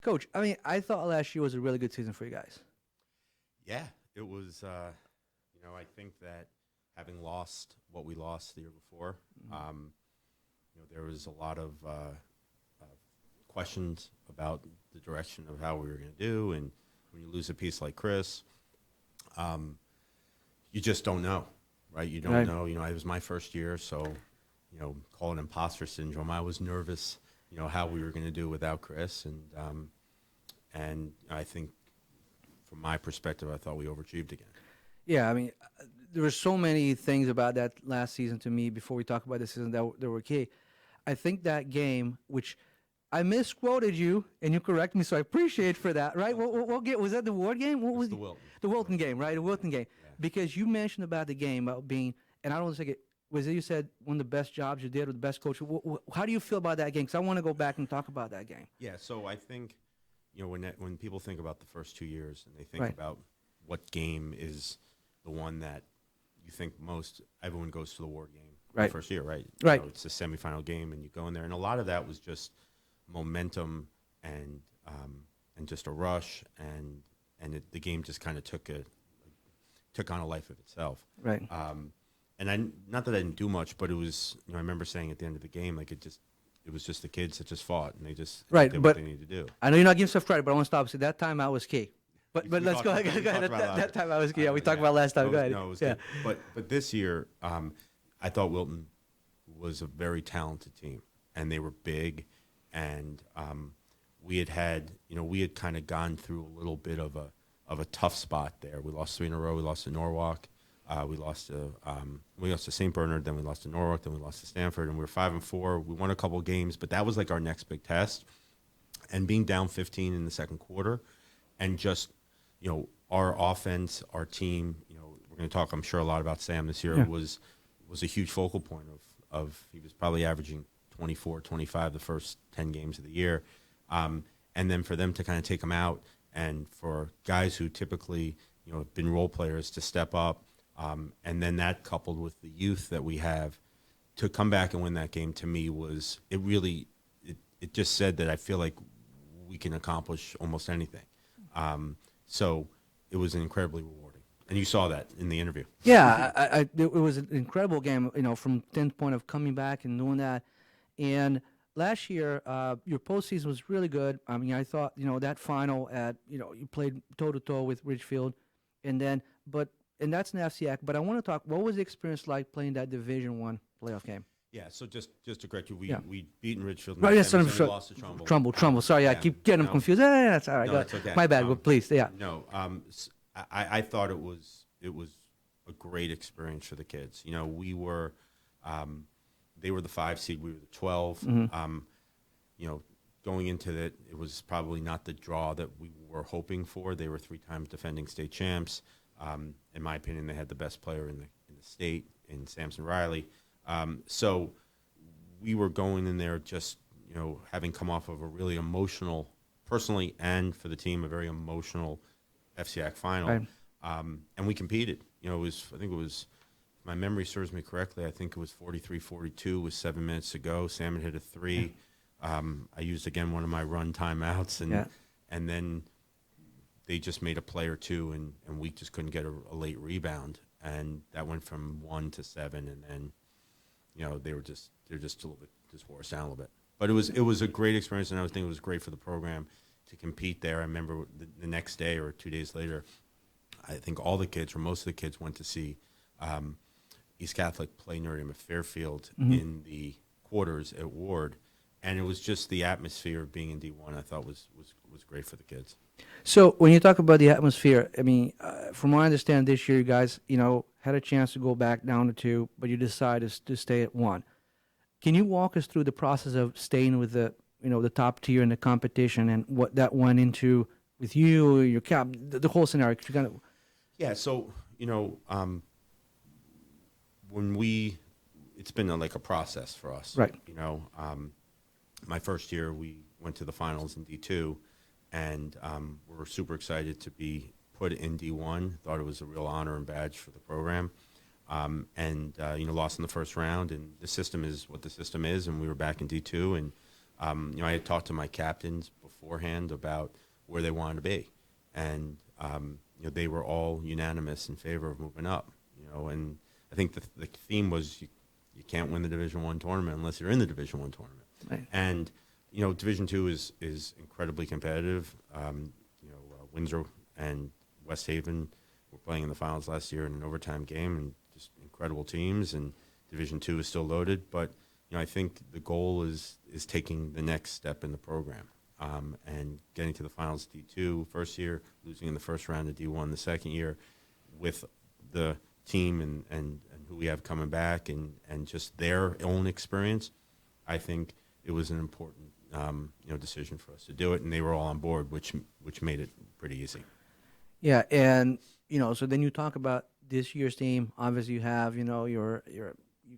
Coach, I mean, I thought last year was a really good season for you guys. Yeah, it was. I think that having lost what we lost the year before, there was a lot of questions about the direction of how we were going to do, and when you lose a piece like Chris, you just don't know, right? You don't know. It was my first year, so call it imposter syndrome. I was nervous, how we were going to do without Chris, and I think from my perspective, I thought we overachieved again. Yeah, I mean, there were so many things about that last season to me before we talk about this season that were key. I think that game, which I misquoted you, and you correct me, so I appreciate for that, right? What game, was that the Ward game? What was the Wilton. The Wilton game, right? The Wilton game. Yeah. Because you mentioned about the game, about being, and I don't want to say it, was it you said one of the best jobs you did with the best coach? How do you feel about that game? Because I want to go back and talk about that game. Yeah, so I think, when people think about the first 2 years and they think about what game is the one that you think most, everyone goes to the Ward game the first year, right? Right. It's a semifinal game, and you go in there, and a lot of that was just momentum and just a rush, and the game just kind of took on a life of itself. Right. And not that I didn't do much, but it was, I remember saying at the end of the game, like it was just the kids that just fought, and they just did what they needed to do. I know you're not giving stuff credit, but I want to stop. So that time I was key. But let's go ahead. That time I was key. Yeah, we talked about last time. Go ahead. No, it was good. But this year, I thought Wilton was a very talented team, and they were big, and we had kind of gone through a little bit of a tough spot there. We lost 3 in a row. We lost to Norwalk. We lost to St. Bernard. Then we lost to Norwalk. Then we lost to Stanford, and we were 5-4. We won a couple games, but that was like our next big test. And being down 15 in the second quarter, and just our offense, our team, we're going to talk, I'm sure, a lot about Sam this year, was a huge focal point of he was probably averaging 24, 25 the first 10 games of the year. And then for them to kind of take him out, and for guys who typically, have been role players to step up, and then that coupled with the youth that we have to come back and win that game, to me was, it just said that I feel like we can accomplish almost anything. So it was incredibly rewarding, and you saw that in the interview. Yeah, it was an incredible game. From 10th point of coming back and doing that. And last year, your postseason was really good. I mean, I thought that final at you played toe to toe with Ridgefield, and that's an FCX. But I want to talk. What was the experience like playing that Division I playoff game? Yeah, so just to correct you, we'd beaten Ridgefield. Right, yes, we lost to Trumbull. Sorry, I keep getting them confused. That's all right. No, it's okay. My bad. But please, yeah. No, I thought it was a great experience for the kids. We were, they were the 5 seed, we were the 12. Mm-hmm. Going into it was probably not the draw that we were hoping for. They were 3 times defending state champs. In my opinion, they had the best player in the state in Samson Riley. So we were going in there just, having come off of a really emotional, personally and for the team, a very emotional FCIAC final. Right. And we competed. I think it was, if my memory serves me correctly, I think it was 43-42 with 7 minutes to go. Salmon hit a 3. I used, again, one of my run timeouts, and then they just made a play or two, and we just couldn't get a late rebound. And that went from 1 to 7, and then they're just a little bit, just wore us down a little bit. But it was a great experience, and I think it was great for the program to compete there. I remember the next day or 2 days later, I think all the kids, or most of the kids, went to see East Catholic play Notre Dame at Fairfield in the quarters at Ward, and it was just the atmosphere of being in D1. I thought was great for the kids. So when you talk about the atmosphere, I mean, from what I understand, this year you guys, had a chance to go back down to 2, but you decided to stay at 1. Can you walk us through the process of staying with the top tier in the competition and what that went into with you, your cap, the whole scenario? Could you kind of... Yeah. So it's been like a process for us, right? My first year we went to the finals in D2, and we were super excited to be put in D1. Thought it was a real honor and badge for the program. And lost in the first round, and the system is what the system is, and we were back in D2, and I had talked to my captains beforehand about where they wanted to be, and they were all unanimous in favor of moving up. And I think the theme was you can't win the Division I tournament unless you're in the Division I tournament. Right. And Division II is incredibly competitive. Windsor and West Haven were playing in the finals last year in an overtime game, and just incredible teams. And Division II is still loaded, but I think the goal is taking the next step in the program, and getting to the finals D2 first year, losing in the first round of D1 the second year, with the team and who we have coming back and just their own experience. I think it was an important decision for us to do it, and they were all on board, which made it pretty easy. Yeah, and so then you talk about this year's team. Obviously, you have you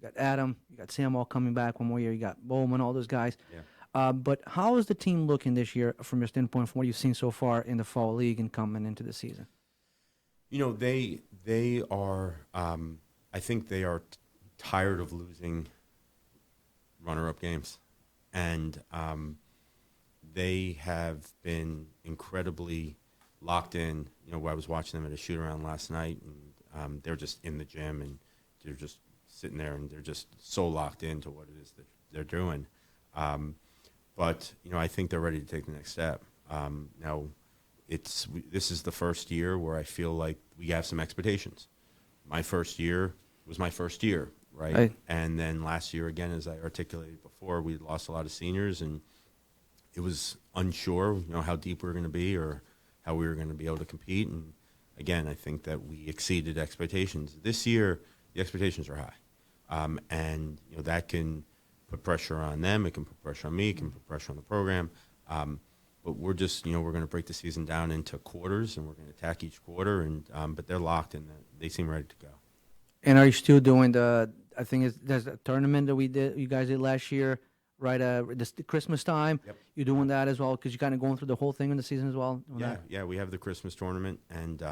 got Adam, you got Sam all coming back one more year. You got Bowman, all those guys. Yeah. But how is the team looking this year from your standpoint, from what you've seen so far in the fall league and coming into the season? They are. I think they are tired of losing runner-up games, and they have been incredibly locked in. I was watching them at a shoot-around last night, and they're just in the gym, and they're just sitting there, and they're just so locked into what it is that they're doing. But I think they're ready to take the next step. Now, this is the first year where I feel like we have some expectations. My first year was my first year, right? And then last year, again, as I articulated before, we lost a lot of seniors, and it was unsure, how deep we were going to be or how we were going to be able to compete. And again, I think that we exceeded expectations. This year, the expectations are high, and that can put pressure on them. It can put pressure on me. It can put pressure on the program. But we're just, we're going to break the season down into quarters, and we're going to attack each quarter. And but they're locked, and they seem ready to go. And are you still doing there's a tournament that you guys did last year, right? This Christmas time. Yep. You're doing that as well because you're kind of going through the whole thing in the season as well. Yeah. We have the Christmas tournament, and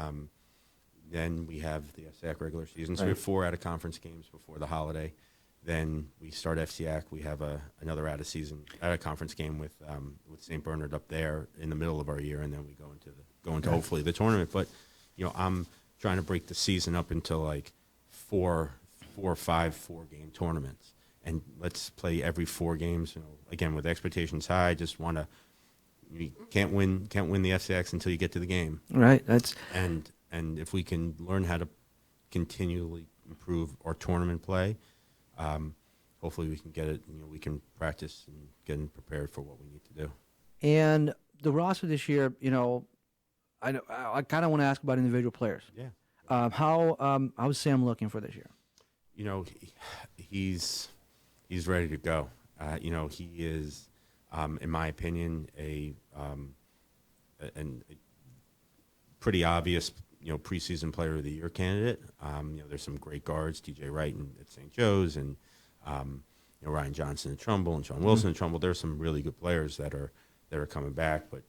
then we have the FCIAC regular season. So we have 4 out-of-conference games before the holiday. Then we start FCIAC. We have another out-of-conference game with St. Bernard up there in the middle of our year, and then we go into hopefully the tournament. But I'm trying to break the season up into like 4 or 5 4-game tournaments, and let's play every 4 games. Again, with expectations high. I just want to. You can't win the FCIACs until you get to the game. Right. And if we can learn how to continually improve our tournament play. Hopefully we can get it. We can practice and get prepared for what we need to do. And the roster this year, I kind of want to ask about individual players. Yeah. How's Sam looking for this year? He's ready to go. He is, in my opinion, a pretty obvious preseason player of the year candidate. There's some great guards, DJ Wright at St. Joe's, and Ryan Johnson at Trumbull, and Sean Wilson at Trumbull. There's some really good players that are coming back, but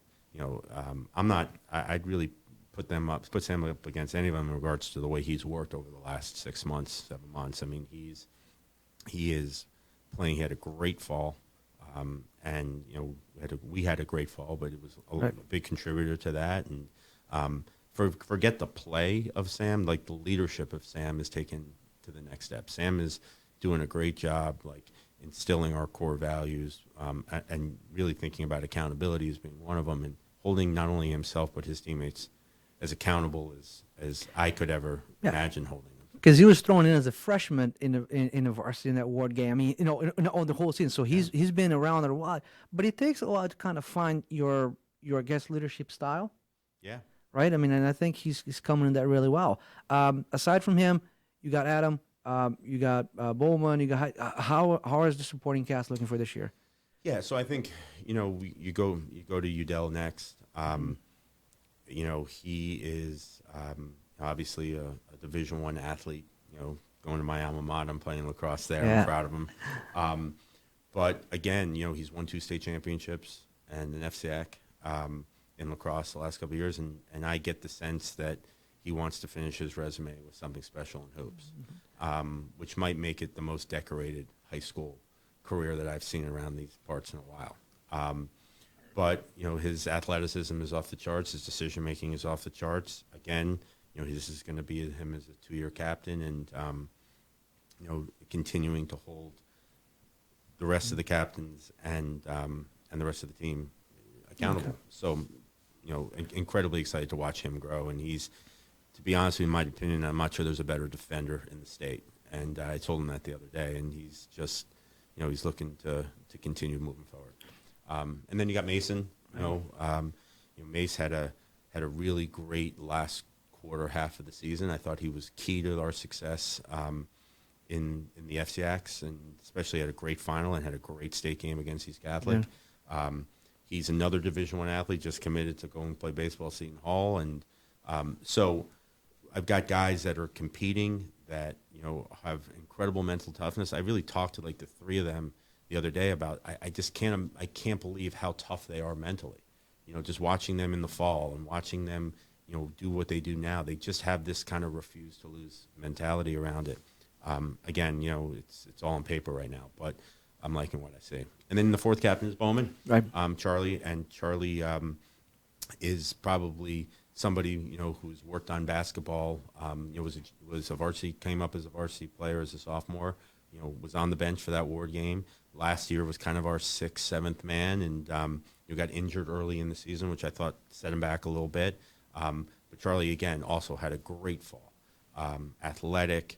I'm not. I'd really put Sam up against any of them in regards to the way he's worked over the last 6 months, 7 months. I mean, he is playing. He had a great fall, and we had a great fall, but it was a big contributor to that. And forget the play of Sam, like the leadership of Sam is taken to the next step. Sam is doing a great job, like instilling our core values, and really thinking about accountability as being one of them, and holding not only himself but his teammates as accountable as I could ever imagine holding them. Because he was thrown in as a freshman in the varsity in that ward game. I mean, on the whole season. So he's been around it a lot, but it takes a while to kind of find your leadership style. Yeah. Right. I mean, and I think he's coming in that really well. Aside from him, you got Adam, you got Bowman, you got how is the supporting cast looking for this year? Yeah. So I think you go to Udell next. He is obviously a Division I athlete. Going to my alma mater, I'm playing lacrosse there. Yeah. I'm proud of him. But again, he's won 2 state championships and an FCIAC in lacrosse the last couple of years, and I get the sense that he wants to finish his resume with something special in hoops, which might make it the most decorated high school career that I've seen around these parts in a while. But his athleticism is off the charts. His decision making is off the charts. Again, this is going to be him as a 2-year captain, and continuing to hold the rest of the captains and the rest of the team accountable. Okay. So, incredibly excited to watch him grow. And he's, to be honest with you, in my opinion, I'm not sure there's a better defender in the state. And I told him that the other day, and he's just, he's looking to continue moving forward. And then you got Mason. Mace had a really great last quarter half of the season. I thought he was key to our success in the FCX, and especially had a great final and had a great state game against East Catholic. Yeah. He's another Division I athlete, just committed to go and play baseball at Seton Hall. And so I've got guys that are competing that, have incredible mental toughness. I really talked to like the 3 of them the other day about, I can't believe how tough they are mentally. Just watching them in the fall and watching them, do what they do now. They just have this kind of refuse to lose mentality around it. Again, it's all on paper right now, but I'm liking what I see. And then the 4th captain is Bowman, right? Charlie, and Charlie is probably somebody who's worked on basketball. Was a varsity, came up as a varsity player as a sophomore. Was on the bench for that Ward game. Last year was kind of our 6th, 7th man, and got injured early in the season, which I thought set him back a little bit. But Charlie again also had a great fall. Athletic,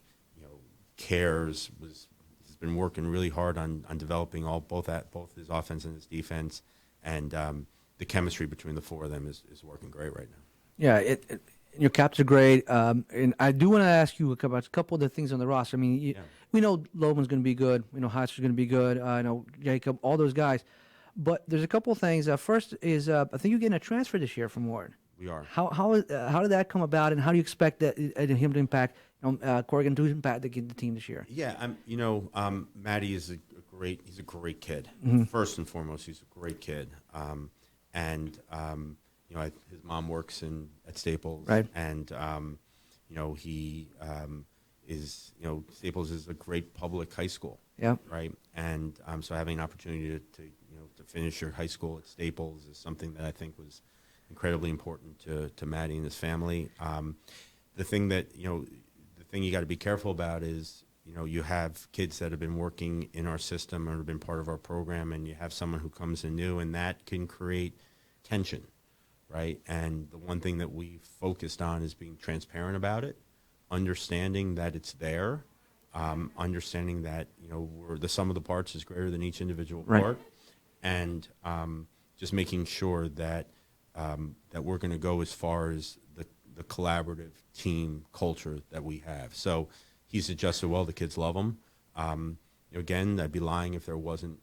cares, he's been working really hard on developing both his offense and his defense, and the chemistry between the 4 of them is working great right now. Yeah, your caps are great, and I do want to ask you about a couple of the things on the roster. I mean, we know Loman's going to be good. We know Hatcher's going to be good. I know Jacob, all those guys, but there's a couple of things. First is I think you're getting a transfer this year from Ward. We are. How did that come about, and how do you expect that him to impact Corrigan to impact the team this year? Yeah, Matty is he's a great kid. Mm-hmm. First and foremost, he's a great kid. His mom works at Staples, right? And he is Staples is a great public high school, yeah, right? And so having an opportunity to finish your high school at Staples is something that I think was incredibly important to Matty and his family. The thing you got to be careful about is, you have kids that have been working in our system or have been part of our program, and you have someone who comes in new, and that can create tension, right? And the one thing that we focused on is being transparent about it, understanding that it's there, understanding that, the sum of the parts is greater than each individual part, and just making sure that that we're going to go as far as the collaborative team culture that we have. So he's adjusted well. The kids love him. Again, I'd be lying if there wasn't,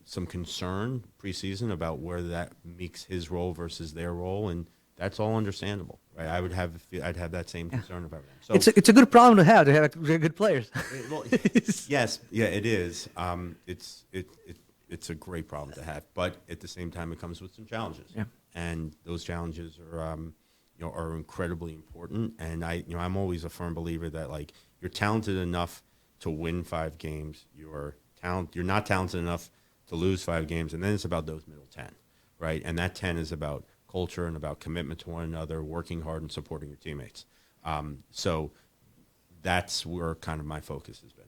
some concern preseason about where that makes his role versus their role, and that's all understandable, right? I'd have that same concern about it. So it's a good problem to have good players. Yes, yeah, it is. It's a great problem to have, but at the same time, it comes with some challenges. Yeah. And those challenges are incredibly important. And I'm always a firm believer that, like, you're talented enough to win 5 games. You're not talented enough to lose 5 games, and then it's about those middle 10, right? And that 10 is about culture and about commitment to one another, working hard and supporting your teammates. So that's where kind of my focus has been.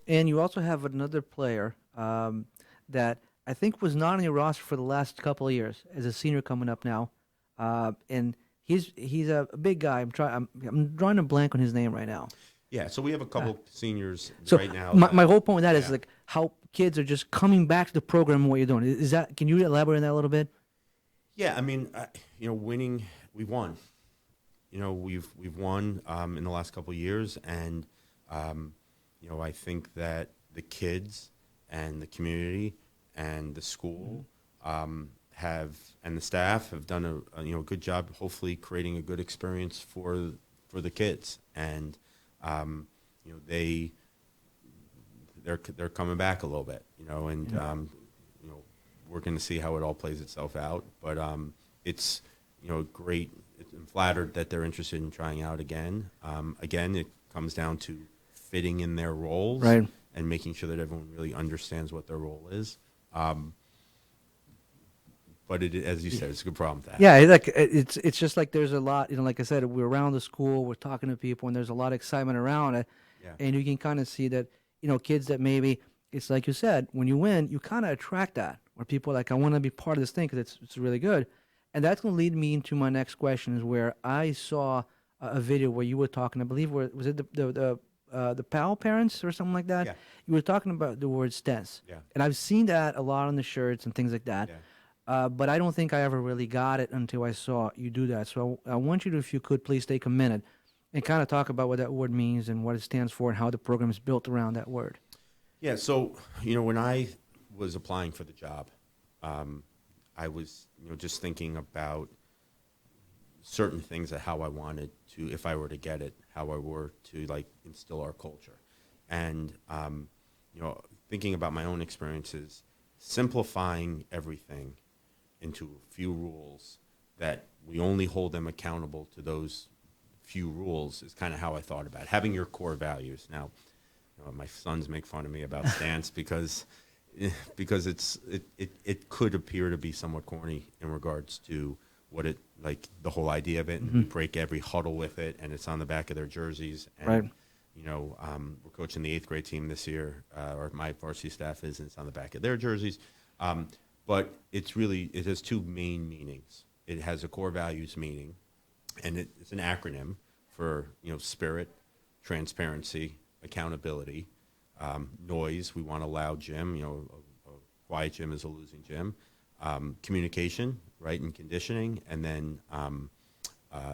And you also have another player that I think was not on your roster for the last couple of years as a senior coming up now, and he's a big guy. I'm drawing a blank on his name right now. Yeah, so we have a couple seniors so right now. My whole point with that is like how kids are just coming back to the program and what you're doing. Is that? Can you elaborate on that a little bit? Yeah, I mean, winning, we've won. We've won in the last couple of years, and I think that the kids and the community and the school and the staff have done a good job, hopefully creating a good experience for the kids, and they're coming back a little bit, and we're going to see how it all plays itself out, but it's great. I'm flattered that they're interested in trying out again. Again, it comes down to fitting in their roles, right, and making sure that everyone really understands what their role is. but as you said, it's a good problem to have. Yeah, it's just like there's a lot, like I said, we're around the school, we're talking to people, and there's a lot of excitement around it, Yeah. and you can kind of see that, kids that maybe it's like you said, when you win, you kind of attract that, where people are like, I want to be part of this thing because it's really good, and that's going to lead me into my next question, is where I saw a video where you were talking, I believe, was it the Powell parents or something like that? Yeah. You were talking about the word stance, Yeah. and I've seen that a lot on the shirts and things like that. Yeah. But I don't think I ever really got it until I saw you do that. So I want you to, if you could, please take a minute and kind of talk about what that word means and what it stands for and how the program is built around that word. Yeah. So, when I was applying for the job, I was, just thinking about certain things of how I wanted to, if I were to get it, how I were to instill our culture. And, thinking about my own experiences, simplifying everything into a few rules that we only hold them accountable to those few rules is kind of how I thought about it. Having your core values. Now, my sons make fun of me about stance because it could appear to be somewhat corny in regards to what it, the whole idea of it, and we break every huddle with it, and it's on the back of their jerseys. And, Right. We're coaching the 8th grade team this year, or my varsity staff is, and it's on the back of their jerseys. But it has two main meanings. It has a core values meaning, and it's an acronym for, spirit, transparency, accountability, noise. We want a loud gym. A quiet gym is a losing gym. Communication, right, and conditioning, and then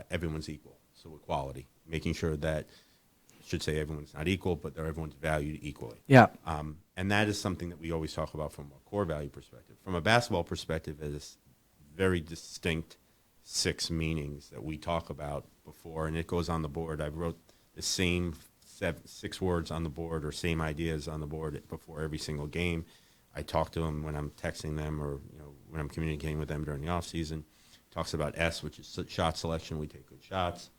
everyone's equal. So equality, making sure that, should say everyone's not equal, but everyone's valued equally. Yeah. And that is something that we always talk about from a core value perspective. From a basketball perspective, it is very distinct 6 meanings that we talk about before, and it goes on the board. I wrote the same 6 words on the board, or same ideas on the board before every single game. I talk to them when I'm texting them, or when I'm communicating with them during the off season. Talks about S, which is shot selection. We take good shots.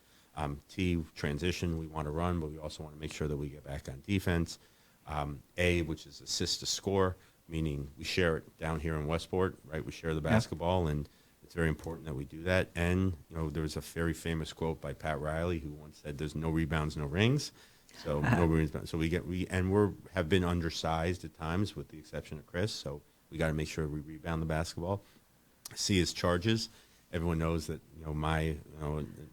T, transition, we want to run, but we also want to make sure that we get back on defense. A, which is assist to score, meaning we share it down here in Westport, right? We share the basketball, and it's very important that we do that. And, there was a very famous quote by Pat Riley, who once said, "There's no rebounds, no rings." So no rebounds. So we have been undersized at times, with the exception of Chris. So we got to make sure we rebound the basketball. C is charges. Everyone knows that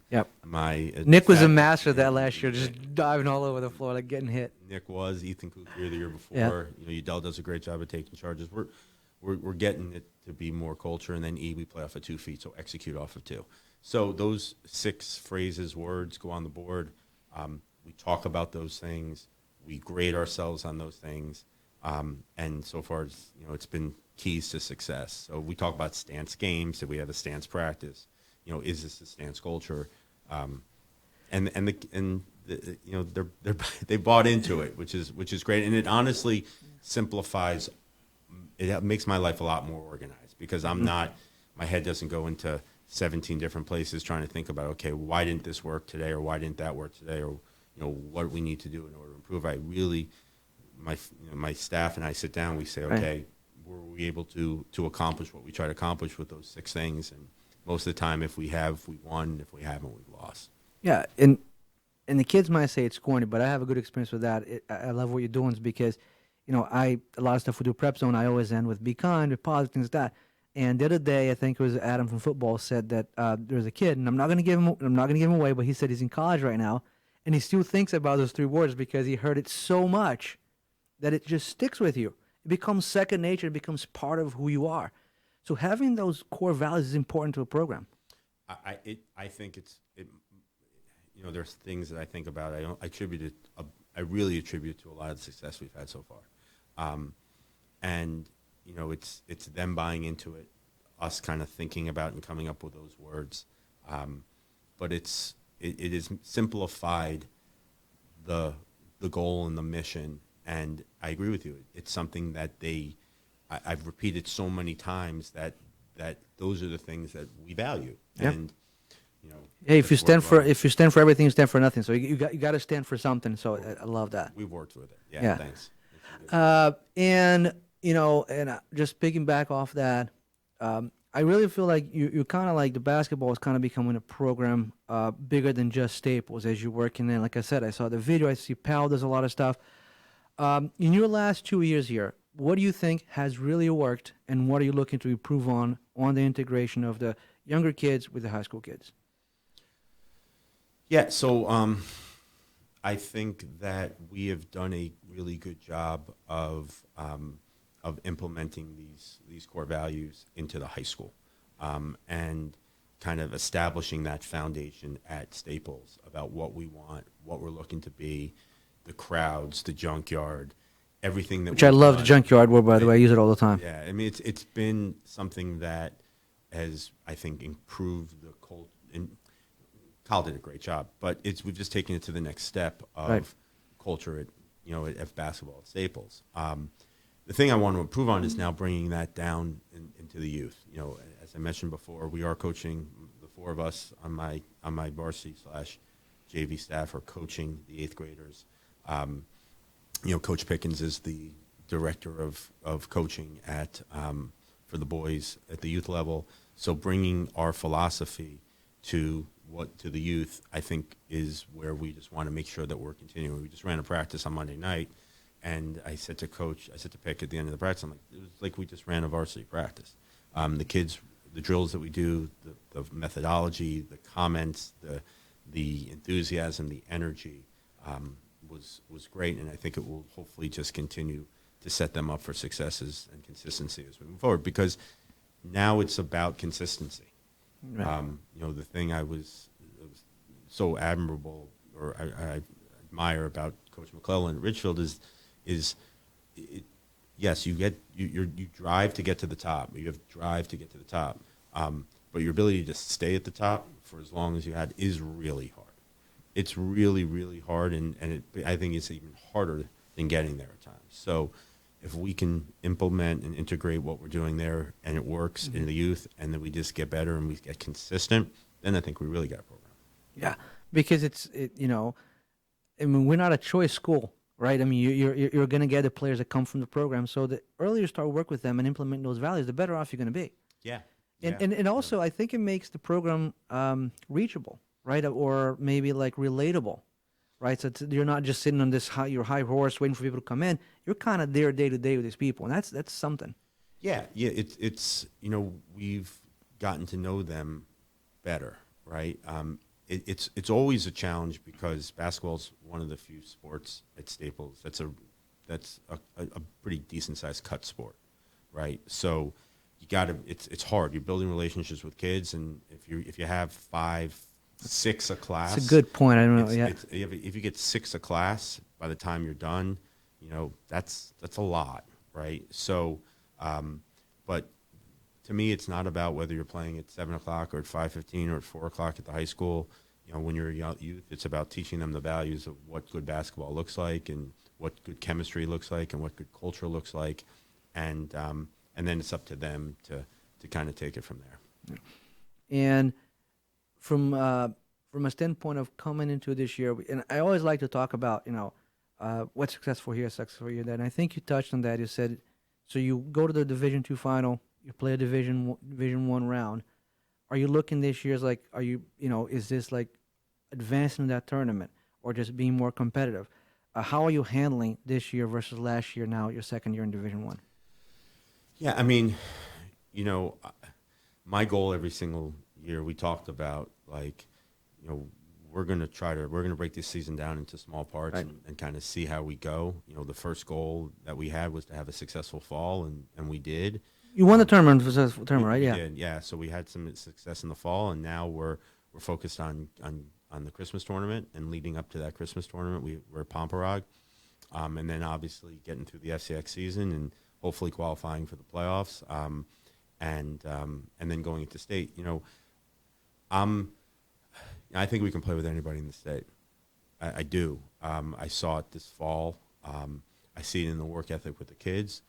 Yep. my Nick was a master of that last year, just diving all over the floor, getting hit. Nick was Ethan Kukir the year before. Udell does a great job of taking charges. We're getting it to be more culture, and then E, we play off of 2 feet, so execute off of 2. So those 6 phrases, words go on the board. We talk about those things. We grade ourselves on those things, and so far, it's been keys to success. So we talk about stance games. That we have a stance practice. Is this a stance culture? They bought into it, which is great, and it honestly simplifies. It makes my life a lot more organized, because my head doesn't go into 17 different places trying to think about, okay, why didn't this work today, or why didn't that work today, or what we need to do in order to improve. I really, my staff and I sit down. We say, okay, were we able to accomplish what we try to accomplish with those 6 things? And most of the time, if we have, we won. If we haven't, we've lost. Yeah, and the kids might say it's corny, but I have a good experience with that. I love what you're doing, is because, a lot of stuff we do PrepZone, I always end with be kind, be positive, things like that. And the other day, I think it was Adam from football said that there's a kid, and I'm not going to give him away, but he said he's in college right now, and he still thinks about those 3 words because he heard it so much that it just sticks with you. It becomes second nature. It becomes part of who you are. So having those core values is important to a program. I think there's things that I think about. I really attribute to a lot of the success we've had so far, and it's them buying into it, us kind of thinking about and coming up with those words, but it is simplified the goal and the mission. And I agree with you. It's something that I've repeated so many times that those are the things that we value. Yep. And hey, if you stand for everything, you stand for nothing. So you got to stand for something. So I love that. We've worked with it. Yeah. Thanks. And just picking back off that, I really feel like you kind of like the basketball is kind of becoming a program bigger than just Staples as you're working in. Like I said, I saw the video. I see Pal does a lot of stuff. In your last 2 years here, what do you think has really worked, and what are you looking to improve on the integration of the younger kids with the high school kids? Yeah, so I think that we have done a really good job of implementing these core values into the high school, and kind of establishing that foundation at Staples about what we want, what we're looking to be, the crowds, the junkyard, everything that. Which I we've love the done. junkyard word, by the way. I use it all the time. Yeah, I mean it's been something that has, I think, improved the culture. Kyle did a great job, but we've just taken it to the next step of Right. culture at basketball at Staples. The thing I want to improve on is now bringing that down into the youth. As I mentioned before, we are coaching. The four of us on my varsity / JV staff are coaching the 8th graders. Coach Pickens is the director of coaching for the boys at the youth level. So bringing our philosophy to the youth, I think, is where we just want to make sure that we're continuing. We just ran a practice on Monday night, and I said to Pick at the end of the practice, I'm like, it was like we just ran a varsity practice. The kids, the drills that we do, the methodology, the comments, the enthusiasm, the energy was great, and I think it will hopefully just continue to set them up for successes and consistency as we move forward, because now it's about consistency. Right. The thing I was so admirable, or I admire about Coach McClellan at Ridgefield is yes, you drive to get to the top. You have drive to get to the top, but your ability to stay at the top for as long as you had is really hard. It's really, really hard, and I think it's even harder than getting there at times. So if we can implement and integrate what we're doing there, and it works in the youth, and then we just get better and we get consistent, then I think we really got a program. Yeah, because I mean, we're not a choice school, right? I mean, you're going to get the players that come from the program. So the earlier you start work with them and implement those values, the better off you're going to be. Yeah. And also, I think it makes the program reachable, right? Or maybe like relatable, right? So you're not just sitting on your high horse waiting for people to come in. You're kind of there day to day with these people, and that's something. Yeah. It's we've gotten to know them better, right? It's always a challenge because basketball's one of the few sports at Staples that's a pretty decent sized cut sport, right? So it's hard. You're building relationships with kids, and if you have 5, 6 a class, It's a good point. I don't know. Yeah. If you get 6 a class by the time you're done, that's a lot, right? So, but to me, it's not about whether you're playing at 7 o'clock or at 5:15 or at 4 o'clock at the high school. When you're a young youth, it's about teaching them the values of what good basketball looks like, and what good chemistry looks like, and what good culture looks like, and then it's up to them to kind of take it from there. And from a standpoint of coming into this year, and I always like to talk about what's successful here, successful here. Then I think you touched on that. You said, so you go to the Division II final, you play a Division I round. Are you looking this year as like, is this like advancing in that tournament, or just being more competitive? How are you handling this year versus last year? Now your second year in Division I. Yeah, I mean, my goal every single year, we talked about, like, we're going to break this season down into small parts, Right. and kind of see how we go. The first goal that we had was to have a successful fall, and we did. You won the tournament, right? We Yeah. did, yeah. So we had some success in the fall, and now we're focused on the Christmas tournament, and leading up to that Christmas tournament, we're at Pomperog, and then obviously getting through the FCX season and hopefully qualifying for the playoffs, and then going into state. I think we can play with anybody in the state. I do. I saw it this fall. I see it in the work ethic with the kids.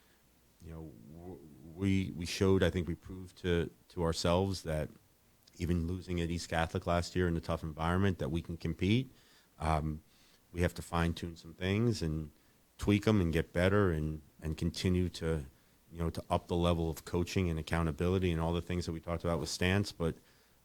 We showed, I think we proved to ourselves that even losing at East Catholic last year in a tough environment, that we can compete. We have to fine tune some things and tweak them and get better, and continue to to up the level of coaching and accountability and all the things that we talked about with Stance, but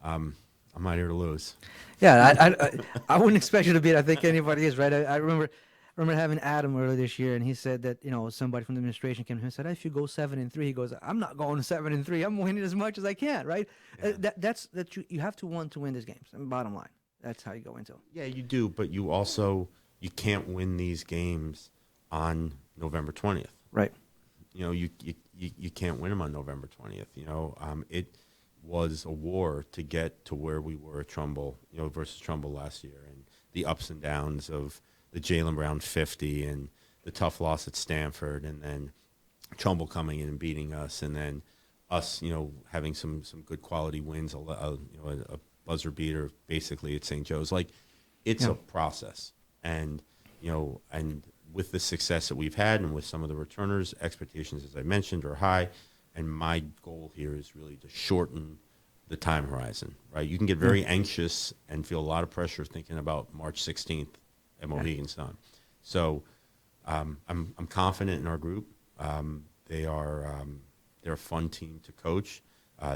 I'm not here to lose. Yeah, I wouldn't expect you to beat. I think anybody is right. I remember having Adam earlier this year, and he said that somebody from the administration came to him and said, "If you go 7-3," he goes, "I'm not going 7-3. I'm winning as much as I can." Right? Yeah. That's you have to want to win these games. And bottom line, that's how you go into it. Yeah, you do, but you can't win these games on November 20th. Right. You can't win them on November 20th. It was a war to get to where we were at Trumbull, versus Trumbull last year, and the ups and downs of the Jaylen Brown 50 and the tough loss at Stanford, and then Trumbull coming in and beating us, and then us, having some good quality wins, a buzzer beater basically at St. Joe's. Like, it's a process, and with the success that we've had and with some of the returners, expectations, as I mentioned, are high. And my goal here is really to shorten the time horizon, right? You can get very anxious and feel a lot of pressure thinking about March 16th at Mohegan's Sun. So I'm confident in our group. They're a fun team to coach.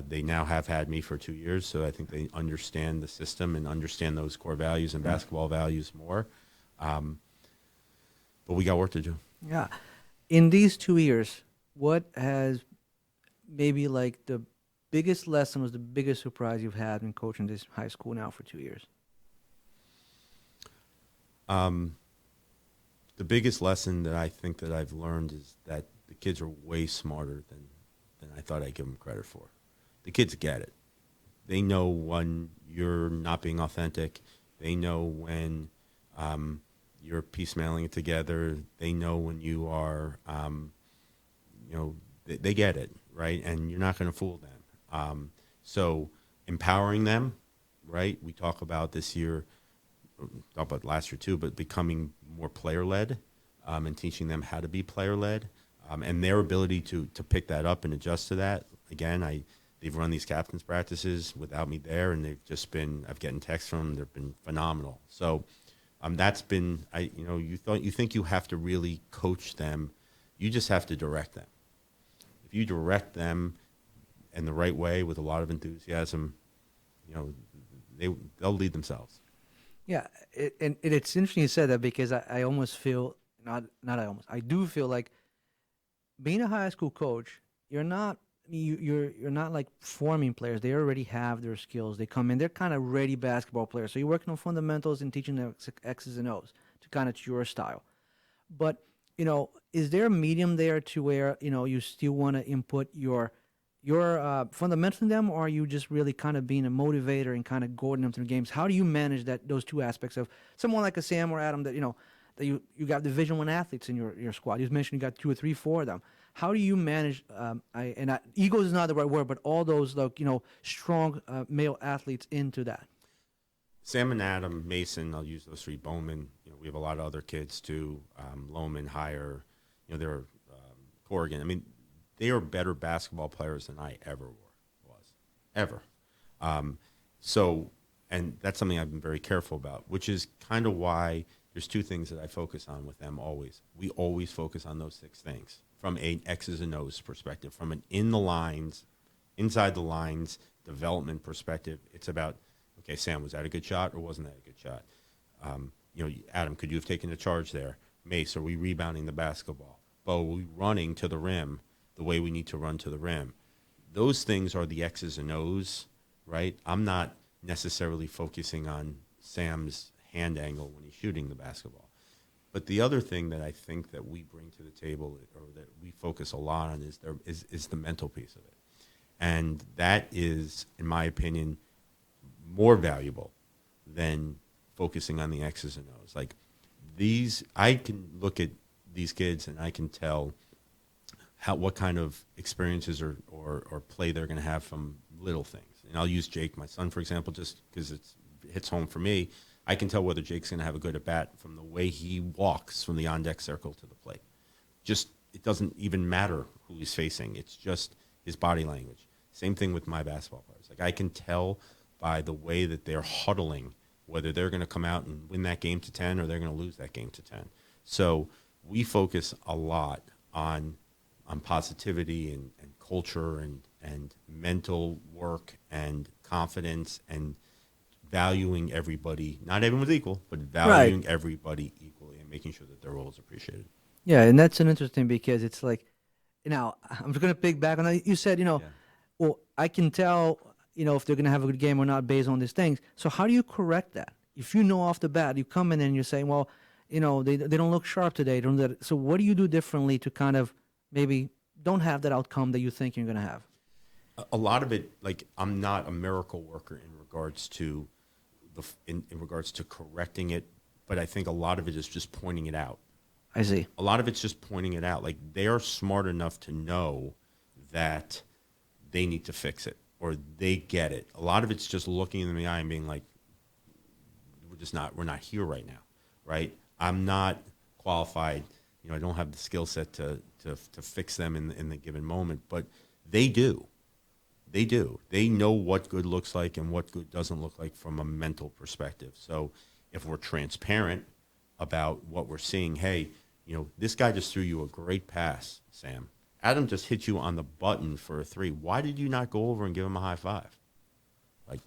They now have had me for 2 years, so I think they understand the system and understand those core values and basketball values more. But we got work to do. Yeah. In these 2 years, what has maybe like the biggest lesson, was the biggest surprise you've had in coaching this high school now for 2 years? The biggest lesson that I think that I've learned is that the kids are way smarter than I thought I'd give them credit for. The kids get it. They know when you're not being authentic. They know when you're piecemealing it together. They know when you are, they get it, right? And you're not going to fool them. So empowering them, right? We talk about this year, talk about last year too, but becoming more player-led and teaching them how to be player-led and their ability to pick that up and adjust to that. Again, they've run these captains practices without me there, and they've just been, I've gotten texts from them, they've been phenomenal. So that's been, you think you have to really coach them. You just have to direct them. If you direct them in the right way with a lot of enthusiasm, they'll lead themselves. Yeah, and it's interesting you said that, because I almost feel, I do feel like being a high school coach, you're not like forming players. They already have their skills. They come in, they're kind of ready basketball players. So you're working on fundamentals and teaching them X's and O's to kind of your style. But, is there a medium there to where, you still want to input your fundamentals in them, or are you just really kind of being a motivator and kind of guiding them through games? How do you manage those two aspects of someone like a Sam or Adam that, that you got Division I athletes in your squad? You mentioned you got 2 or 3, 4 of them. How do you manage, egos is not the right word, but all those, strong male athletes into that? Sam and Adam, Mason, I'll use those 3, Bowman, we have a lot of other kids too, Lohman, Hire, they're Corrigan. I mean, they are better basketball players than I ever was, ever. And that's something I've been very careful about, which is kind of why there's 2 things that I focus on with them always. We always focus on those 6 things from an X's and O's perspective, from an inside the lines development perspective. It's about, okay, Sam, was that a good shot or wasn't that a good shot? Adam, could you have taken the charge there? Mace, are we rebounding the basketball? Bo, are we running to the rim the way we need to run to the rim? Those things are the X's and O's, right? I'm not necessarily focusing on Sam's hand angle when he's shooting the basketball. But the other thing that I think that we bring to the table, or that we focus a lot on, is the mental piece of it. And that is, in my opinion, more valuable than focusing on the X's and O's. Like I can look at these kids and I can tell what kind of experiences or play they're going to have from little things. And I'll use Jake, my son, for example, just because it hits home for me. I can tell whether Jake's going to have a good at-bat from the way he walks from the on-deck circle to the plate. Just, it doesn't even matter who he's facing. It's just his body language. Same thing with my basketball players. Like, I can tell by the way that they're huddling whether they're going to come out and win that game to 10 or they're going to lose that game to 10. So we focus a lot on on positivity and culture and mental work and confidence and valuing everybody. Not everyone's equal, but valuing everybody equally and making sure that their role is appreciated. Yeah, and that's an interesting because it's like, now I'm just gonna pick back on that. You said, Yeah. well, I can tell, if they're gonna have a good game or not based on these things. So how do you correct that? If you know off the bat, you come in and you're saying, well, they don't look sharp today. So what do you do differently to kind of maybe don't have that outcome that you think you're gonna have? A lot of it, like, I'm not a miracle worker in regards to in regards to correcting it, but I think a lot of it is just pointing it out. I see. A lot of it's just pointing it out. Like, they are smart enough to know that they need to fix it or they get it. A lot of it's just looking in the eye and being like, we're not here right now, right? I'm not qualified. I don't have the skill set to fix them in the given moment, but they do. They do. They know what good looks like and what good doesn't look like from a mental perspective. So if we're transparent about what we're seeing, hey, this guy just threw you a great pass, Sam. Adam just hit you on the button for a 3. Why did you not go over and give him a high five? Like,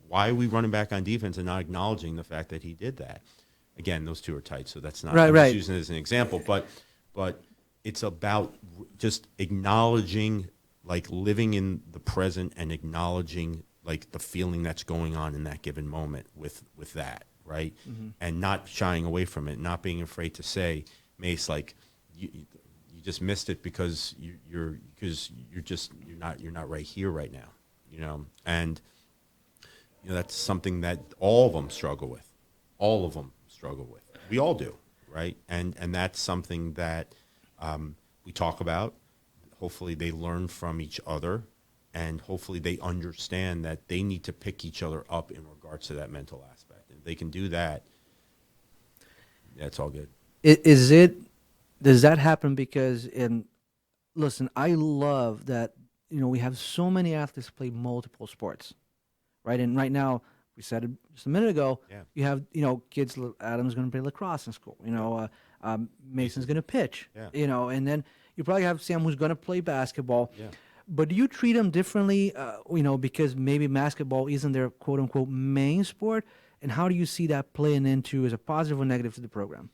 why are we running back on defense and not acknowledging the fact that he did that? Again, those two are tight, so that's not. Right, I'm right. just using it as an example, but it's about just acknowledging, like, living in the present and acknowledging, like, the feeling that's going on in that given moment with that, right? Mm-hmm. And not shying away from it, not being afraid to say, Mace, like, you just missed it because you're not right here right now, and that's something that all of them struggle with. All of them struggle with. We all do, right? And that's something that we talk about. Hopefully they learn from each other, and hopefully they understand that they need to pick each other up in regards to that mental aspect. If they can do that, that's all good. Does that happen because listen, I love that, we have so many athletes play multiple sports, right? And right now, we said it just a minute ago, Yeah. you have, kids, Adam's going to play lacrosse in school, Mason's going to pitch, Yeah. and then you probably have Sam who's going to play basketball. Yeah. But do you treat them differently, because maybe basketball isn't their quote unquote main sport? And how do you see that playing into as a positive or negative to the program?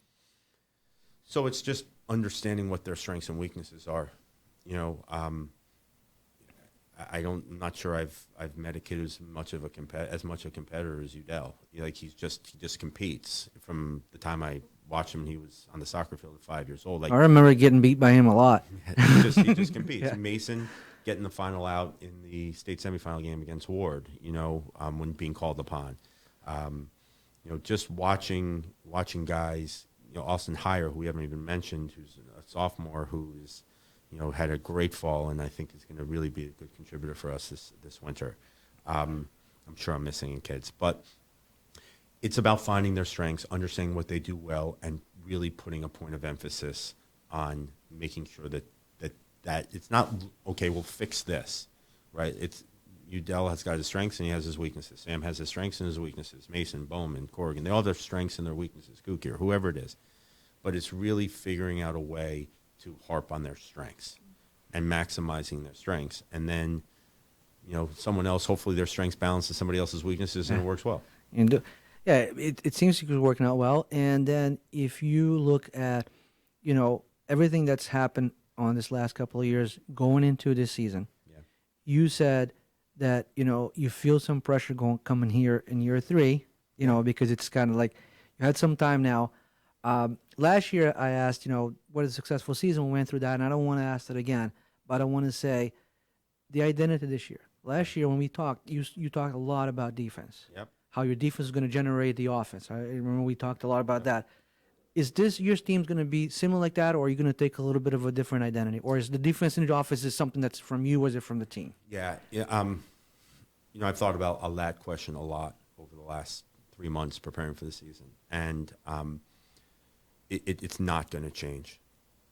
So it's just understanding what their strengths and weaknesses are. I'm not sure I've met a kid who's as much a competitor as Udell. Like, he just competes. From the time I watched him, he was on the soccer field at 5 years old. Like, I remember getting beat by him a lot. he just competes. Yeah. Mason getting the final out in the state semifinal game against Ward. When being called upon. Just watching guys. Austin Heyer, who we haven't even mentioned, who's a sophomore, who is, had a great fall, and I think is going to really be a good contributor for us this winter. I'm sure I'm missing kids, but it's about finding their strengths, understanding what they do well, and really putting a point of emphasis on making sure that it's not, okay, we'll fix this, right? It's Udell has got his strengths and he has his weaknesses. Sam has his strengths and his weaknesses. Mason, Bowman, Corrigan, they all have their strengths and their weaknesses. Kukir, whoever it is. But it's really figuring out a way to harp on their strengths and maximizing their strengths. And then, someone else, hopefully their strengths balances somebody else's weaknesses and it works well. And it seems to be working out well. And then if you look at, everything that's happened on this last couple of years going into this season, you said that, you feel some pressure coming here in year 3, because it's kind of like you had some time now. Last year I asked, what is a successful season? We went through that, and I don't want to ask that again, but I want to say the identity this year. Last year when we talked, you talked a lot about defense. Yep. How your defense is going to generate the offense. I remember we talked a lot about that. Is this year's team's going to be similar like that, or are you going to take a little bit of a different identity? Or is the defense in the offense is something that's from you, or is it from the team? Yeah. I've thought about that question a lot over the last 3 months preparing for the season. And it's not going to change.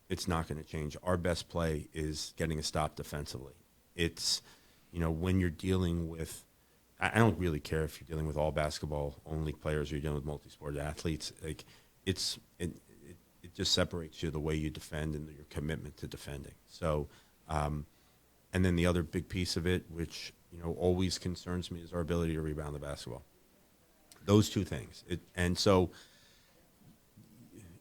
It's not going to change. Our best play is getting a stop defensively. It's, when you're dealing with, I don't really care if you're dealing with all basketball only players or you're dealing with multi-sport athletes. Like, it it just separates you the way you defend and your commitment to defending. So, and then the other big piece of it, which always concerns me, is our ability to rebound the basketball. Those two things. And so,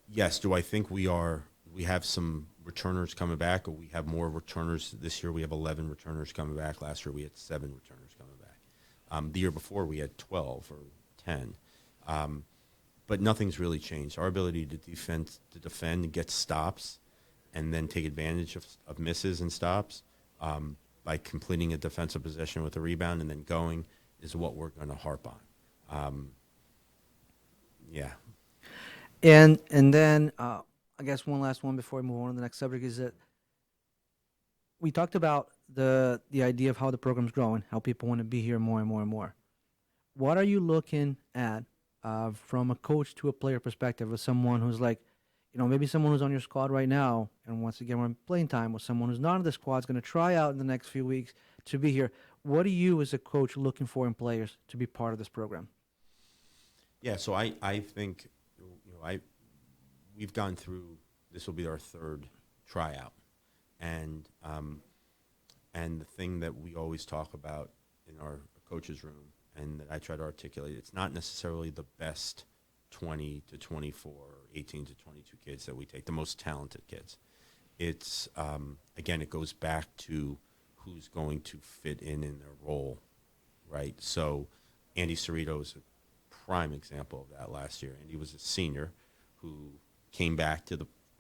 yes, do I think we have some returners coming back, or we have more returners this year? We have 11 returners coming back. Last year we had 7 returners coming back. The year before we had 12 or 10. But nothing's really changed. Our ability to defend and get stops and then take advantage of misses and stops by completing a defensive possession with a rebound and then going is what we're going to harp on. Yeah. And then I guess one last one before we move on to the next subject is that we talked about the idea of how the program's growing, how people want to be here more and more and more. What are you looking at from a coach to a player perspective of someone who's like, maybe someone who's on your squad right now and wants to get more playing time, or someone who's not on the squad is going to try out in the next few weeks to be here. What are you as a coach looking for in players to be part of this program? Yeah, so I think we've gone through, this will be our 3rd tryout, and the thing that we always talk about in our coaches' room, and that I try to articulate, it's not necessarily the best 20 to 24, 18 to 22 kids that we take, the most talented kids. It's, again, it goes back to who's going to fit in their role, right? So Andy Cerrito is a prime example of that last year. And he was a senior who came back to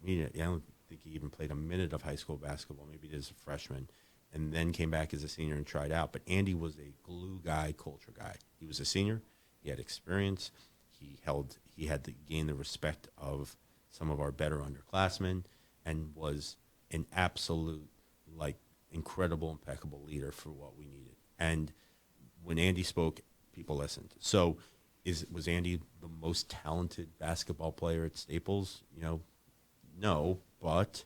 I don't think he even played a minute of high school basketball, maybe as a freshman, and then came back as a senior and tried out. But Andy was a glue guy, culture guy. He was a senior. He had experience. He had to gain the respect of some of our better underclassmen, and was an absolute, incredible, impeccable leader for what we needed. And when Andy spoke, people listened. So was Andy the most talented basketball player at Staples? No, but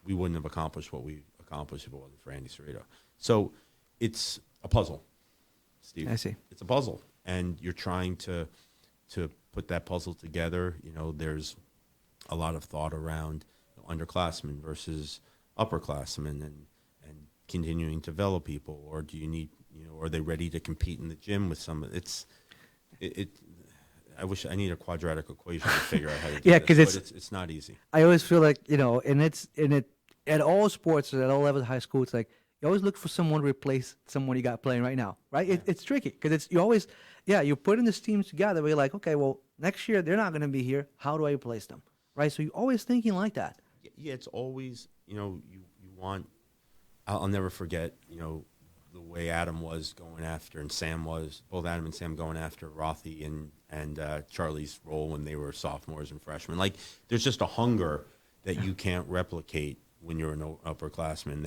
we wouldn't have accomplished what we accomplished if it wasn't for Andy Cerrito. So it's a puzzle, Steve. I see. It's a puzzle, and you're trying to put that puzzle together. There's a lot of thought around underclassmen versus upperclassmen, and continuing to develop people, or do you need, are they ready to compete in the gym with some? I wish I need a quadratic equation to figure out how to do Yeah, this, because it's not easy. I always feel like, at all sports, at all levels of high school, it's like you always look for someone to replace someone you got playing right now, right? Yeah. It's tricky because you always, you put in these teams together where you're like, okay, well, next year they're not going to be here. How do I replace them, right? So you're always thinking like that. Yeah, it's always, you want, I'll never forget, the way Adam was going after, and Sam was, both Adam and Sam going after Rothy and Charlie's role when they were sophomores and freshmen. There's just a hunger that you can't replicate when you're an upperclassman,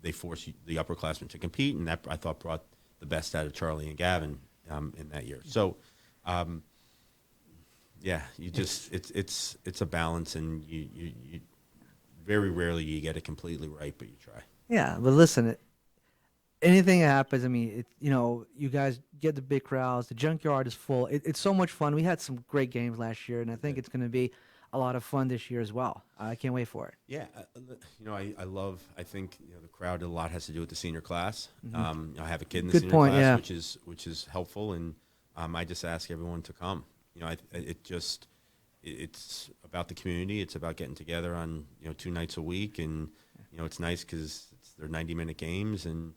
they force the upperclassmen to compete, and that I thought brought the best out of Charlie and Gavin in that year. So, you just it's a balance, and you very rarely you get it completely right, but you try. Yeah, but listen, anything that happens, I mean, you guys get the big crowds. The junkyard is full. It's so much fun. We had some great games last year, and I think it's going to be a lot of fun this year as well. I can't wait for it. Yeah, I think the crowd, a lot has to do with the senior class. Mm-hmm. I have a kid in the Good senior point, class, yeah. which is helpful, and I just ask everyone to come. It's about the community. It's about getting together on 2 nights a week, and it's nice because they're 90-minute games, and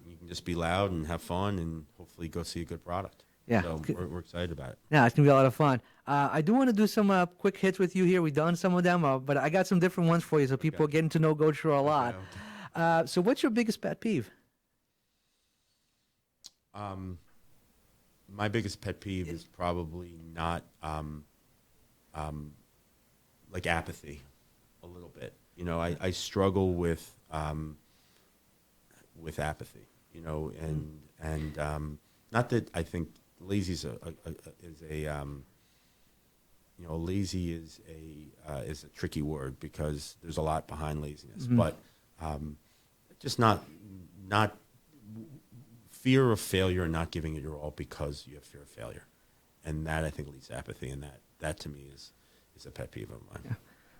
you can just be loud and have fun, and hopefully go see a good product. Yeah, So we're excited about it. Yeah, it's gonna be a lot of fun. I do want to do some quick hits with you here. We've done some of them, but I got some different ones for you, so people are getting to know Goldshore a lot. Okay. So, what's your biggest pet peeve? My biggest pet peeve is probably not apathy, a little bit. I struggle with apathy. And not that I think lazy is lazy is a tricky word, because there's a lot behind laziness, but just not fear of failure and not giving it your all because you have fear of failure, and that I think leads to apathy, and that to me is a pet peeve of mine. Yeah.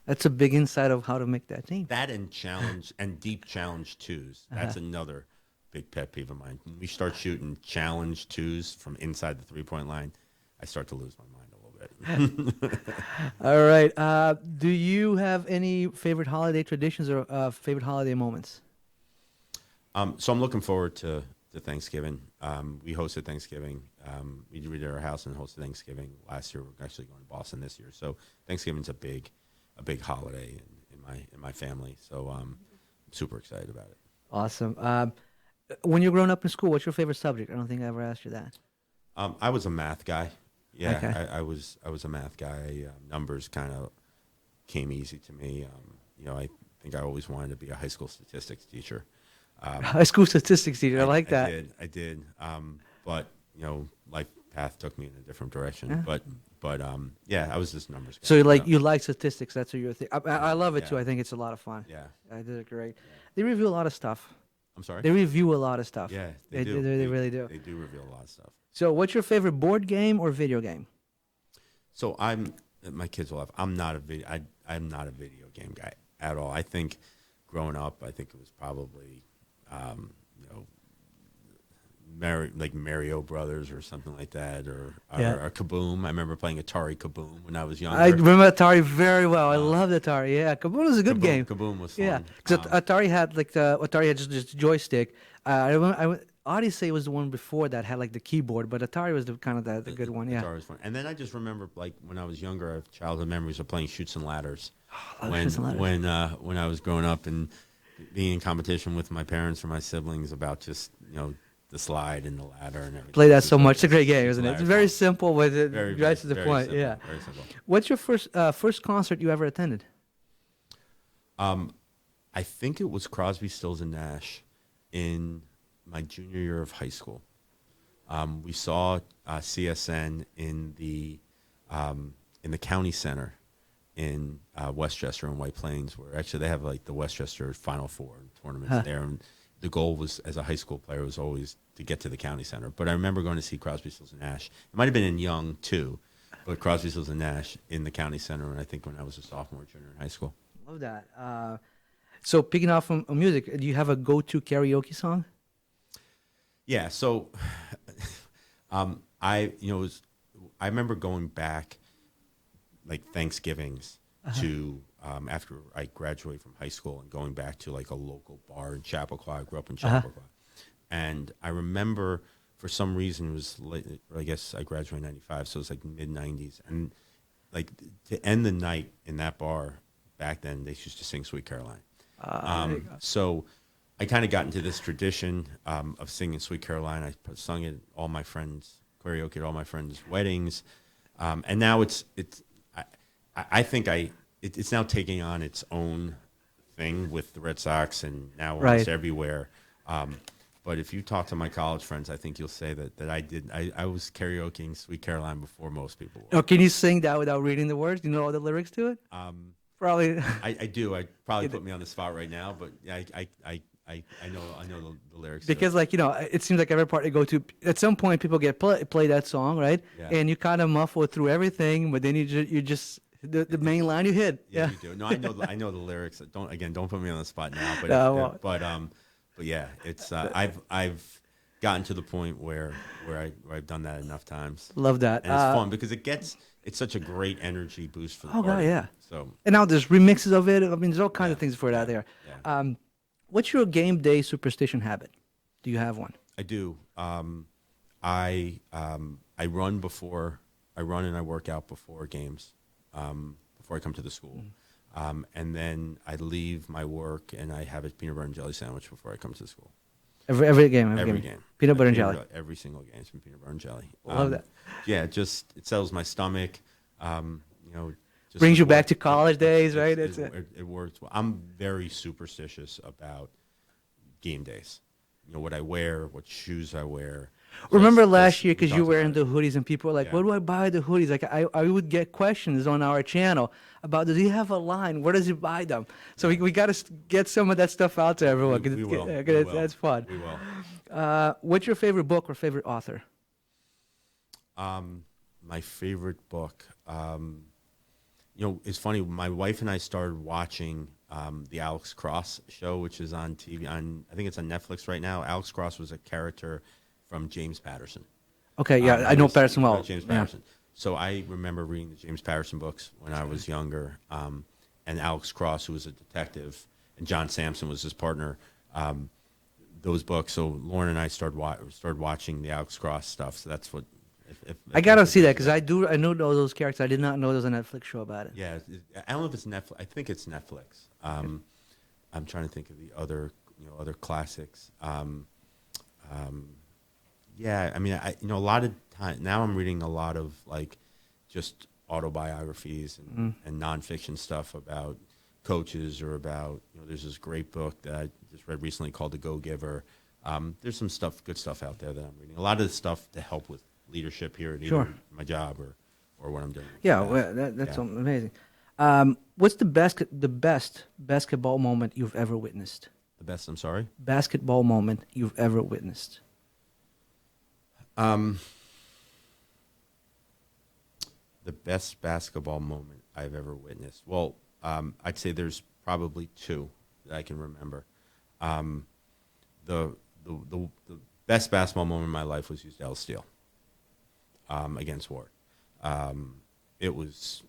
That's a big insight of how to make that team. That and challenge and deep challenge twos. That's another big pet peeve of mine. When we start shooting challenge twos from inside the 3-point line, I start to lose my mind a little bit. All right. Do you have any favorite holiday traditions or favorite holiday moments? So I'm looking forward to Thanksgiving. We hosted Thanksgiving. We did our house and hosted Thanksgiving last year. We're actually going to Boston this year. So Thanksgiving's a big holiday in my family. So I'm super excited about it. Awesome. When you're growing up in school, what's your favorite subject? I don't think I ever asked you that. I was a math guy. Yeah, Okay. I was a math guy. Numbers kind of came easy to me. I think I always wanted to be a high school statistics teacher. High school statistics teacher. I like that. I did. But life path took me in a different direction. Yeah. But yeah, I was just numbers guy. So you like statistics? That's what you're thinking. I love it too. Yeah. I think it's a lot of fun. Yeah. I did it great. They review a lot of stuff. I'm sorry. They review a lot of stuff. Yeah, They do. They really do. They do reveal a lot of stuff. So, what's your favorite board game or video game? So my kids will laugh. I'm not a video game guy at all. I think growing up, I think it was probably, Mario Brothers or something like that, or Kaboom. I remember playing Atari Kaboom when I was younger. I remember Atari very well. I loved Atari. Yeah, Kaboom was a good game. Kaboom was fun. Yeah, because Atari had just joystick. I remember Odyssey was the one before that had like the keyboard, but Atari was the good one. Yeah. Atari was fun. And then I just remember when I was younger, I have childhood memories of playing Chutes and Ladders. When I was growing up and being in competition with my parents or my siblings about just the slide and the ladder and everything. Play that so much. It's a great game, isn't it? It's very simple, but it drives to the point. Simple, yeah. Very simple. What's your first concert you ever attended? I think it was Crosby, Stills and Nash in my junior year of high school. We saw CSN in the county center in Westchester and White Plains, where actually they have like the Westchester Final Four tournaments there. And the goal was, as a high school player, was always to get to the county center. But I remember going to see Crosby, Stills and Nash. It might have been in Young too, but Crosby, Stills and Nash in the county center. And I think when I was a sophomore, junior in high school. Love that. So picking off from music, do you have a go-to karaoke song? Yeah. So, I remember going back like Thanksgivings to after I graduated from high school and going back to like a local bar in Chappaqua. I grew up in Chappaqua, and I remember for some reason it was late, I guess I graduated in '95, so it was like mid '90s, and like to end the night in that bar back then they used to sing Sweet Caroline. So I kind of got into this tradition of singing Sweet Caroline. I sung it at all my friends, karaoke at all my friends' weddings, and now I think it's now taking on its own thing with the Red Sox and now almost everywhere. But if you talk to my college friends, I think you'll say that I was karaokeing Sweet Caroline before most people were. Oh, can you sing that without reading the words? Do you know all the lyrics to it? Probably. I do. I probably put me on the spot right now, but I know the lyrics. Because it seems like every part you go to, at some point people get play that song, right? Yeah. And you kind of muffle through everything, but then you just the main line you hit. Yeah, you do. No, I know the lyrics. Don't put me on the spot now. But but yeah, it's I've gotten to the point where I've done that enough times. Love that. And it's fun because it's such a great energy boost for the party. God, yeah. So and now there's remixes of it. I mean, there's all kinds of things for it out there. Yeah. What's your game day superstition habit? Do you have one? I do. I run and I work out before games, before I come to the school. And then I leave my work and I have a peanut butter and jelly sandwich before I come to school. Every game. Peanut butter and jelly. Every single game is from peanut butter and jelly. Love that. Yeah, it settles my stomach. Just brings you back to college days, right? It works well. I'm very superstitious about game days. What I wear, what shoes I wear. Remember last year, because you were wearing the hoodies and people were like, where do I buy the hoodies? Like I would get questions on our channel about, does he have a line? Where does he buy them? So we got to get some of that stuff out to everyone. We will. That's fun. We will. What's your favorite book or favorite author? My favorite book. It's funny. My wife and I started watching the Alex Cross show, which is on TV. I think it's on Netflix right now. Alex Cross was a character from James Patterson. Okay, yeah, I know Patterson well. James Yeah. Patterson. So I remember reading the James Patterson books when I was younger, and Alex Cross, who was a detective, and John Sampson was his partner. Those books. So Lauren and I started watching the Alex Cross stuff. So that's what. If I gotta that's what see that gives because you I know those characters. I did not know there was a Netflix show about it. Yeah, I don't know if it's Netflix. I think it's Netflix. I'm trying to think of the other classics. Yeah, I mean, a lot of time now I'm reading a lot of like just autobiographies and nonfiction stuff about coaches or about there's this great book that I just read recently called The Go Giver. There's some good stuff out there that I'm reading. A lot of the stuff to help with leadership here at Sure. either my job or what I'm doing. Yeah, well, that's Yeah. amazing. What's the best basketball moment you've ever witnessed? The best. I'm sorry. Basketball moment you've ever witnessed? The best basketball moment I've ever witnessed. Well, I'd say there's probably two that I can remember. The best basketball moment in my life was Usdale Steel against Ward. It was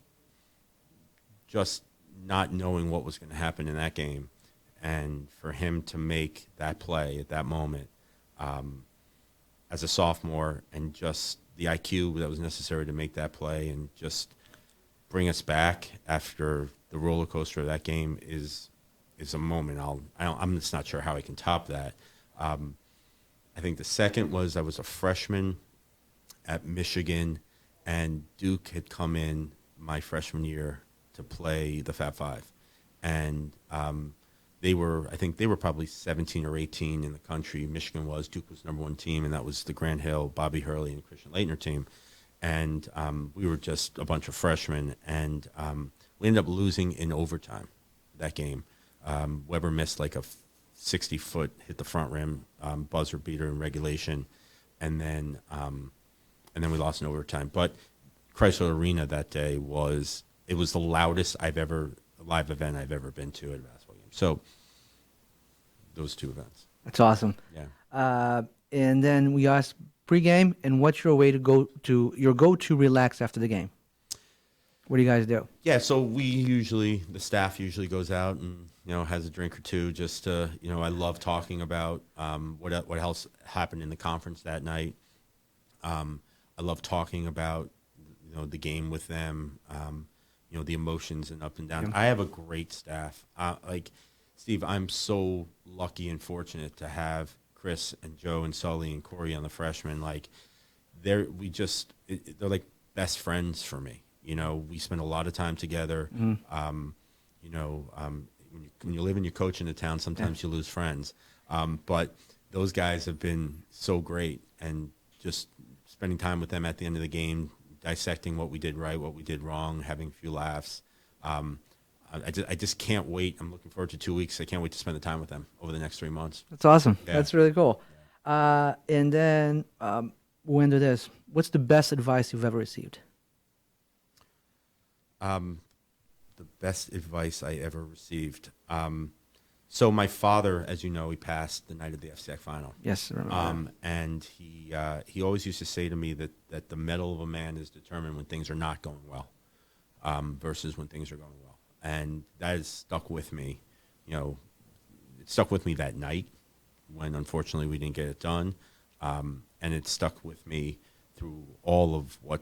just not knowing what was going to happen in that game, and for him to make that play at that moment as a sophomore, and just the IQ that was necessary to make that play and just bring us back after the roller coaster of that game is a moment I'm just not sure how I can top that. I think the second was I was a freshman at Michigan, and Duke had come in my freshman year to play the Fab Five, and I think they were probably 17 or 18 in the country. Michigan was. Duke was #1 team, and that was the Grant Hill, Bobby Hurley, and Christian Laettner team. And we were just a bunch of freshmen, and we ended up losing in overtime that game. Weber missed like a 60-foot, hit the front rim, buzzer beater in regulation, and then we lost in overtime. But Chrysler Arena that day was the loudest live event I've ever been to at a basketball game. So those two events. That's awesome. Yeah. And then we asked pregame, and what's your way to go to relax after the game? What do you guys do? Yeah, so the staff usually goes out and has a drink or two. Just to, I love talking about what else happened in the conference that night. I love talking about the game with them. The emotions and up and down. Yeah. I have a great staff. Like Steve, I'm so lucky and fortunate to have Chris and Joe and Sully and Corey on the freshmen. Like they're like best friends for me. We spend a lot of time together. When you live and you coach in a town, sometimes you lose friends. But those guys have been so great, and just spending time with them at the end of the game, dissecting what we did right, what we did wrong, having a few laughs. I just can't wait. I'm looking forward to 2 weeks. I can't wait to spend the time with them over the next 3 months. That's awesome. Yeah. That's really cool. And then we'll end with this. What's the best advice you've ever received? The best advice I ever received. So my father, as you know, he passed the night of the FCX final. Yes, I remember. And he always used to say to me that the mettle of a man is determined when things are not going well, versus when things are going well. And that has stuck with me. It stuck with me that night when unfortunately we didn't get it done. And it stuck with me through all of what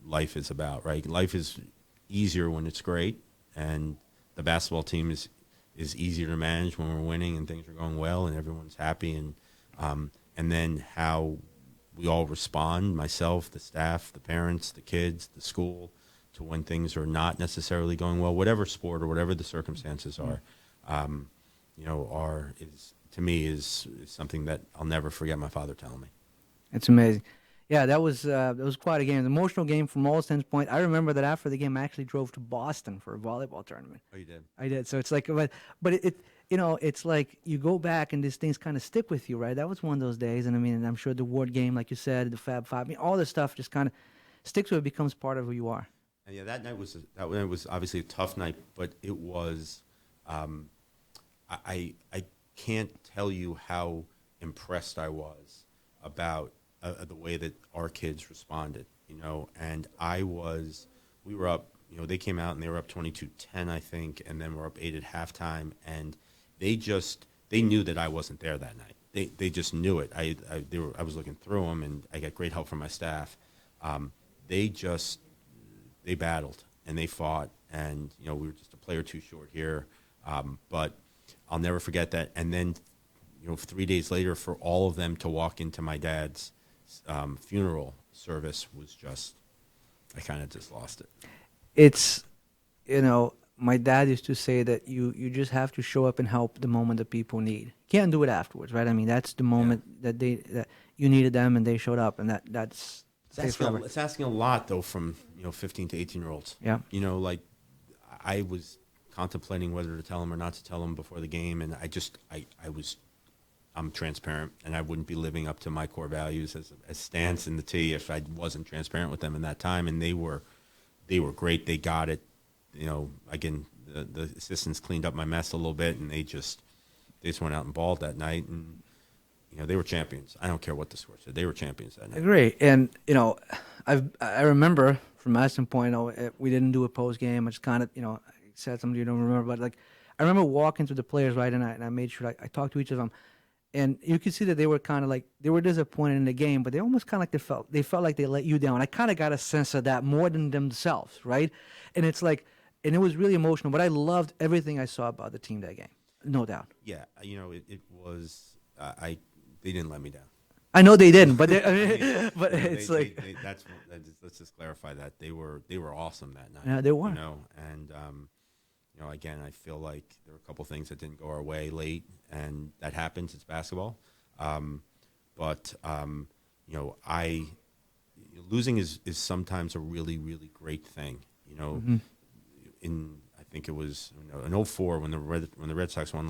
life is about, right? Life is easier when it's great, and the basketball team is easier to manage when we're winning and things are going well and everyone's happy, and then how we all respond, myself, the staff, the parents, the kids, the school, to when things are not necessarily going well, whatever sport or whatever the circumstances are, to me is something that I'll never forget my father telling me. It's amazing. Yeah, that was quite a game. An emotional game from all standpoint. I remember that after the game, I actually drove to Boston for a volleyball tournament. Oh, you did? I did. So it's like, but it's like you go back and these things kind of stick with you, right? That was one of those days, and I'm sure the Ward game, like you said, the Fab Five, all this stuff just kind of sticks with it, becomes part of who you are. And yeah, that night was obviously a tough night, but it was. I can't tell you how impressed I was about the way that our kids responded. And we were up. They came out and they were up 22-10, I think, and then we're up 8 at halftime, and they knew that I wasn't there that night. They just knew it. I was looking through them, and I got great help from my staff. They battled and they fought, and we were just a play or two short here, but I'll never forget that. And then 3 days later, for all of them to walk into my dad's funeral service was just, I kind of just lost it. It's, my dad used to say that you just have to show up and help the moment that people need. Can't do it afterwards, right? I mean, that's the moment that you needed them and they showed up, and that's it's asking a lot though from 15 to 18-year-olds. Yeah. Like I was contemplating whether to tell them or not to tell them before the game, and I'm transparent, and I wouldn't be living up to my core values as stance in the T if I wasn't transparent with them in that time. And they were great. They got it. Again, the assistants cleaned up my mess a little bit, and they just went out and balled that night, and they were champions. I don't care what the score said. They were champions that night. I agree. And I remember from my standpoint, we didn't do a post game. I just kind of said something you don't remember, but I remember walking to the players, right, and I made sure I talked to each of them. And you could see that they were kind of they were disappointed in the game, but they almost kind of they felt like they let you down. I kind of got a sense of that more than themselves, right? And it's and it was really emotional, but I loved everything I saw about the team that game, no doubt. Yeah, it was, they didn't let me down. I know they didn't, but let's just clarify that they were awesome that night. Yeah, they were. And again, I feel like there were a couple things that didn't go our way late, and that happens. It's basketball. Losing is sometimes a really, really great thing. Mm-hmm. I think it was in 2004 when the Red Sox won,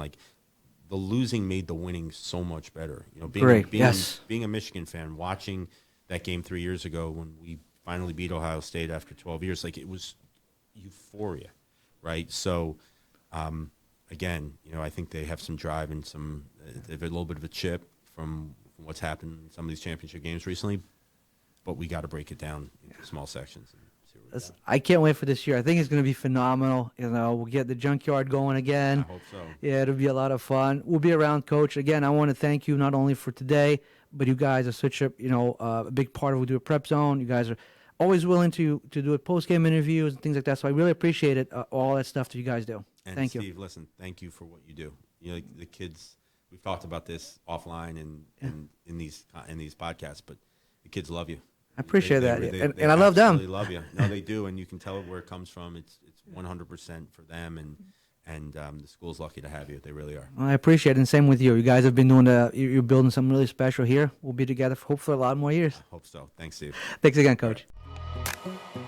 the losing made the winning so much better. Being a Michigan fan, watching that game 3 years ago when we finally beat Ohio State after 12 years, it was euphoria, right? So, again, I think they have some drive and they have a little bit of a chip from what's happened in some of these championship games recently, but we got to break it down into small sections. I can't wait for this year. I think it's going to be phenomenal. We'll get the junkyard going again. I hope so. Yeah, it'll be a lot of fun. We'll be around, Coach. Again, I want to thank you not only for today, but you guys are such a big part of what we do at PrepZone. You guys are always willing to do a post-game interviews and things like that. So I really appreciate it, all that stuff that you guys do. And thank Steve, you. Listen, thank you for what you do. The kids. We've talked about this offline and in these podcasts, but the kids love you. I appreciate that, they and I love them. They love you. No, they do, and you can tell where it comes from. It's 100% for them, and the school's lucky to have you. They really are. Well, I appreciate it, and same with you. You guys have been doing you're building something really special here. We'll be together for hopefully a lot more years. I hope so. Thanks, Steve. Thanks again, Coach. Right.